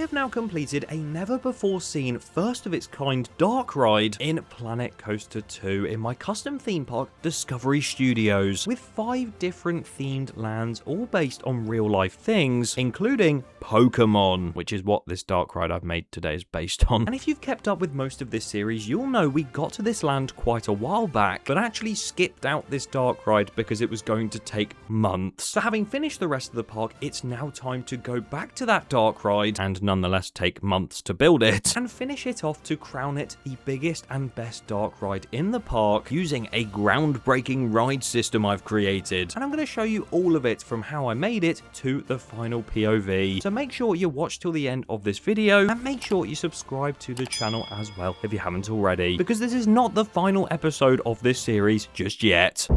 I have now completed a never before seen first of its kind dark ride in Planet Coaster 2 in my custom theme park Discovery Studios, with 5 different themed lands all based on real life things, including Pokemon, which is what this dark ride I've made today is based on. And if you've kept up with most of this series, you'll know we got to this land quite a while back, but actually skipped out this dark ride because it was going to take months. So having finished the rest of the park, it's now time to go back to that dark ride, and nonetheless take months to build it, and finish it off to crown it the biggest and best dark ride in the park using a groundbreaking ride system I've created. And I'm going to show you all of it from how I made it to the final POV. So make sure you watch till the end of this video, and make sure you subscribe to the channel as well if you haven't already, because this is not the final episode of this series just yet.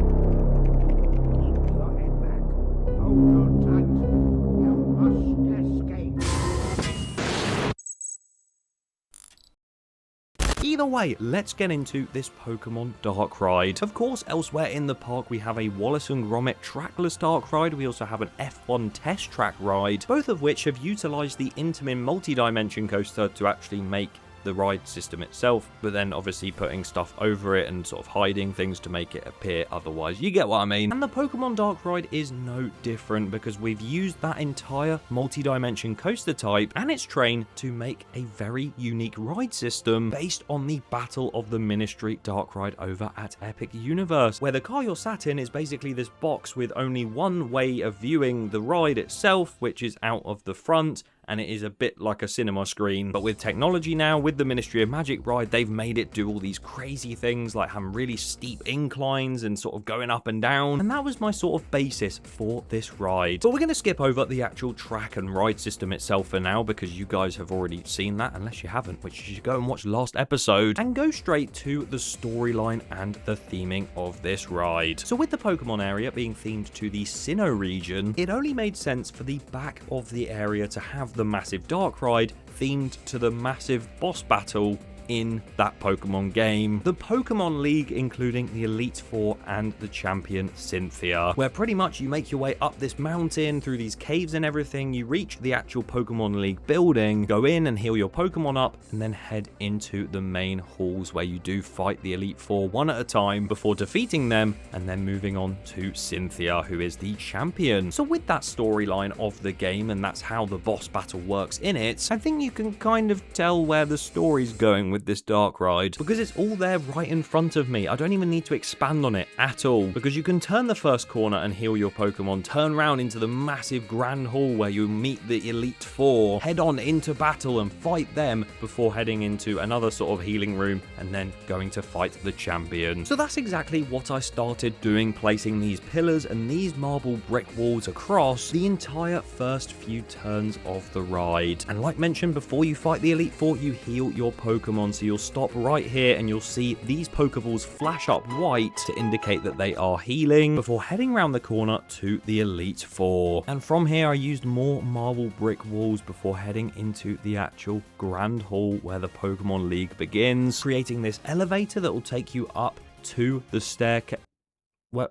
Either way, let's get into this Pokemon Dark Ride. Of course, elsewhere in the park we have a Wallace and Gromit trackless Dark Ride. We also have an F1 test track ride, both of which have utilized the Intamin multi-dimension coaster to actually make the ride system itself, but then obviously putting stuff over it and sort of hiding things to make it appear otherwise. You get what I mean. And the Pokemon Dark Ride is no different, because we've used that entire multi-dimension coaster type and its train to make a very unique ride system based on the Battle of the Ministry Dark Ride over at Epic Universe, where the car you're sat in is basically this box with only one way of viewing the ride itself, which is out of the front, and it is a bit like a cinema screen. But with technology now, with the Ministry of Magic ride, they've made it do all these crazy things, like having really steep inclines and sort of going up and down. And that was my sort of basis for this ride. But we're going to skip over the actual track and ride system itself for now, because you guys have already seen that, unless you haven't, which you should go and watch last episode, and go straight to the storyline and the theming of this ride. So with the Pokemon area being themed to the Sinnoh region, it only made sense for the back of the area to have the massive dark ride themed to the massive boss battle in that Pokemon game, the Pokemon League, including the Elite Four and the champion Cynthia, where pretty much you make your way up this mountain through these caves and everything. You reach the actual Pokemon League building, go in and heal your Pokemon up, and then head into the main halls where you do fight the Elite Four one at a time before defeating them, and then moving on to Cynthia, who is the champion. So with that storyline of the game, and that's how the boss battle works in it, I think you can kind of tell where the story's going with this dark ride, because it's all there right in front of me. I don't even need to expand on it at all, because you can turn the first corner and heal your Pokemon, turn around into the massive grand hall where you meet the Elite Four, head on into battle and fight them before heading into another sort of healing room and then going to fight the champion. So that's exactly what I started doing, placing these pillars and these marble brick walls across the entire first few turns of the ride. And like mentioned, before you fight the Elite Four, you heal your Pokemon. So you'll stop right here and you'll see these Pokeballs flash up white to indicate that they are healing before heading around the corner to the Elite Four. And from here I used more marble brick walls before heading into the actual Grand Hall where the Pokemon League begins, creating this elevator that will take you up to the staircase.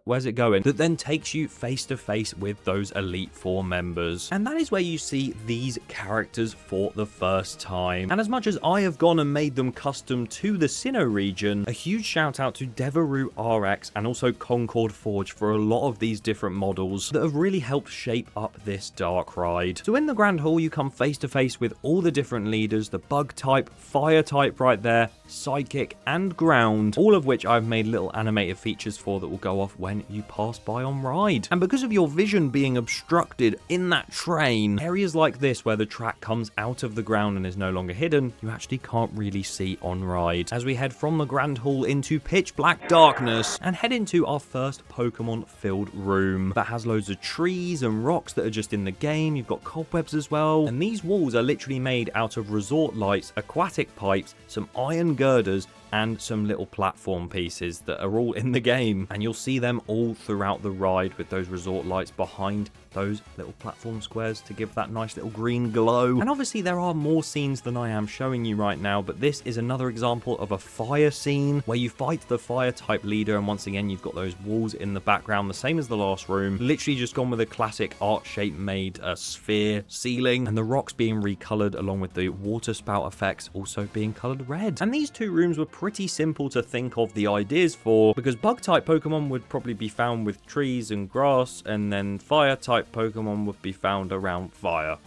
Where's it going? That then takes you face to face with those Elite Four members. And that is where you see these characters for the first time. And as much as I have gone and made them custom to the Sinnoh region, a huge shout out to Deveroo RX and also Concord Forge for a lot of these different models that have really helped shape up this dark ride. So in the Grand Hall, you come face to face with all the different leaders, the bug type, fire type right there, psychic and ground, all of which I've made little animated features for that will go off when you pass by on ride. And because of your vision being obstructed in that train, areas like this where the track comes out of the ground and is no longer hidden, you actually can't really see on ride. As we head from the Grand Hall into pitch black darkness and head into our first Pokemon filled room that has loads of trees and rocks that are just in the game. You've got cobwebs as well, and these walls are literally made out of resort lights, aquatic pipes, some iron girders, and some little platform pieces that are all in the game, and you'll see them all throughout the ride with those resort lights behind those little platform squares to give that nice little green glow. And obviously there are more scenes than I am showing you right now, but this is another example of a fire scene where you fight the fire type leader, and once again you've got those walls in the background, the same as the last room, literally just gone with a classic art shape made sphere ceiling, and the rocks being recolored along with the water spout effects also being colored red. And these two rooms were pretty simple to think of the ideas for, because bug type Pokemon would probably be found with trees and grass, and then fire type Pokemon would be found around fire.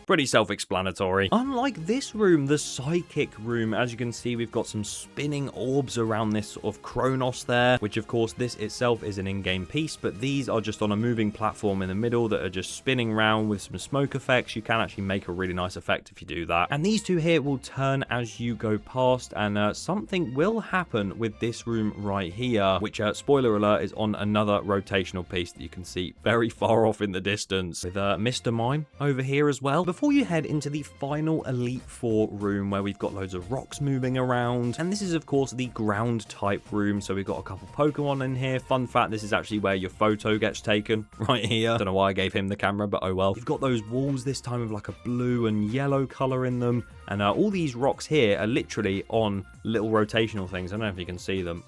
Pretty self-explanatory. Unlike this room, the psychic room, as you can see, we've got some spinning orbs around this sort of Kronos there, which of course this itself is an in-game piece, but these are just on a moving platform in the middle that are just spinning around with some smoke effects. You can actually make a really nice effect if you do that. And these two here will turn as you go past, and something will happen with this room right here, which, spoiler alert, is on another rotational piece that you can see very far off in the distance, with Mr. Mime over here as well. Before you head into the final Elite Four room, where we've got loads of rocks moving around, and this is of course the ground type room, so we've got a couple Pokemon in here. Fun fact, this is actually where your photo gets taken, right here. Don't know why I gave him the camera, but oh well. You've got those walls this time with like a blue and yellow color in them, and all these rocks here are literally on little rotational things. I don't know if you can see them.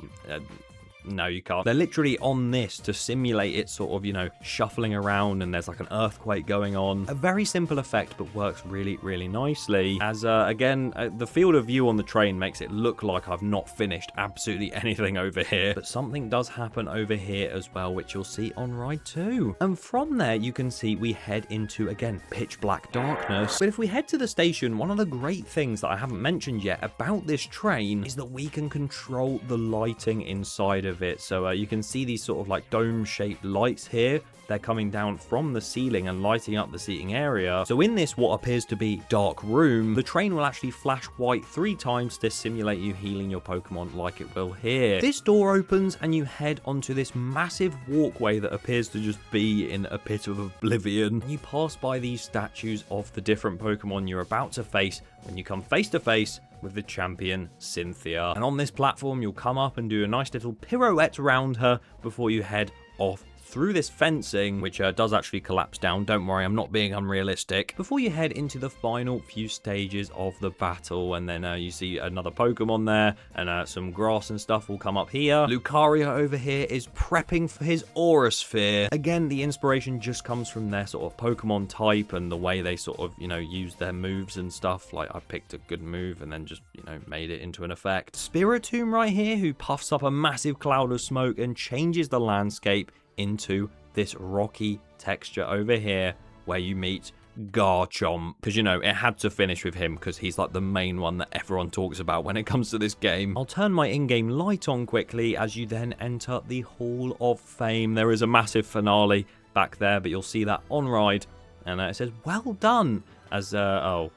No, you can't. They're literally on this to simulate it sort of, you know, shuffling around, and there's like an earthquake going on. A very simple effect, but works really, really nicely. As, again, the field of view on the train makes it look like I've not finished absolutely anything over here. But something does happen over here as well, which you'll see on ride 2. And from there, you can see we head into, again, pitch black darkness. But if we head to the station, one of the great things that I haven't mentioned yet about this train is that we can control the lighting inside of it. So you can see these sort of like dome shaped lights here. They're coming down from the ceiling and lighting up the seating area. So in this what appears to be dark room, the train will actually flash white 3 times to simulate you healing your Pokemon like it will here. This door opens and you head onto this massive walkway that appears to just be in a pit of oblivion. You pass by these statues of the different Pokemon you're about to face when you come face to face with the champion Cynthia. And on this platform you'll come up and do a nice little pirouette around her before you head off through this fencing, which does actually collapse down. Don't worry, I'm not being unrealistic. Before you head into the final few stages of the battle, and then you see another Pokemon there, and some grass and stuff will come up here. Lucario over here is prepping for his Aura Sphere. Again, the inspiration just comes from their sort of Pokemon type and the way they sort of, you know, use their moves and stuff. Like, I picked a good move and then just, you know, made it into an effect. Spiritomb right here, who puffs up a massive cloud of smoke and changes the landscape into this rocky texture over here where you meet Garchomp. Because, you know, it had to finish with him because he's like the main one that everyone talks about when it comes to this game. I'll turn my in-game light on quickly as you then enter the Hall of Fame. There is a massive finale back there, but you'll see that on ride. And it says, well done, as, oh.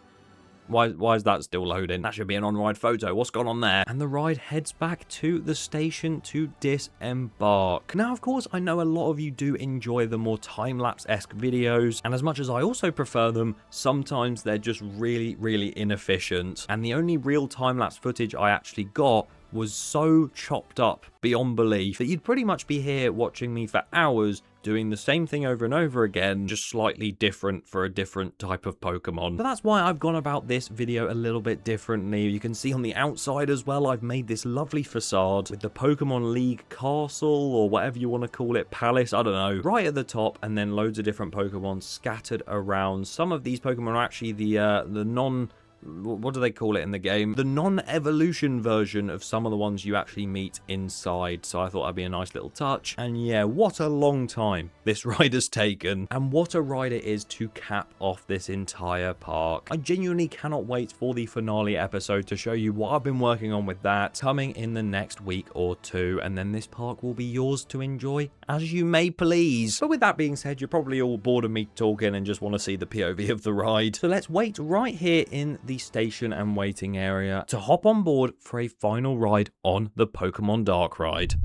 Why is that still loading? That should be an on-ride photo. What's gone on there? And the ride heads back to the station to disembark. Now, of course, I know a lot of you do enjoy the more time-lapse-esque videos, and as much as I also prefer them, sometimes they're just really, really inefficient. And the only real time-lapse footage I actually got was so chopped up beyond belief that you'd pretty much be here watching me for hours doing the same thing over and over again, just slightly different for a different type of Pokemon. So that's why I've gone about this video a little bit differently. You can see on the outside as well, I've made this lovely facade with the Pokemon League castle, or whatever you want to call it, palace, I don't know, right at the top, and then loads of different Pokemon scattered around. Some of these Pokemon are actually the non... what do they call it in the game? The non-evolution version of some of the ones you actually meet inside. So I thought that'd be a nice little touch. And yeah, what a long time this ride has taken. And what a ride it is to cap off this entire park. I genuinely cannot wait for the finale episode to show you what I've been working on with that, coming in the next week or two. And then this park will be yours to enjoy as you may please. But with that being said, you're probably all bored of me talking and just want to see the POV of the ride. So let's wait right here in the station and waiting area to hop on board for a final ride on the Pokemon Dark Ride.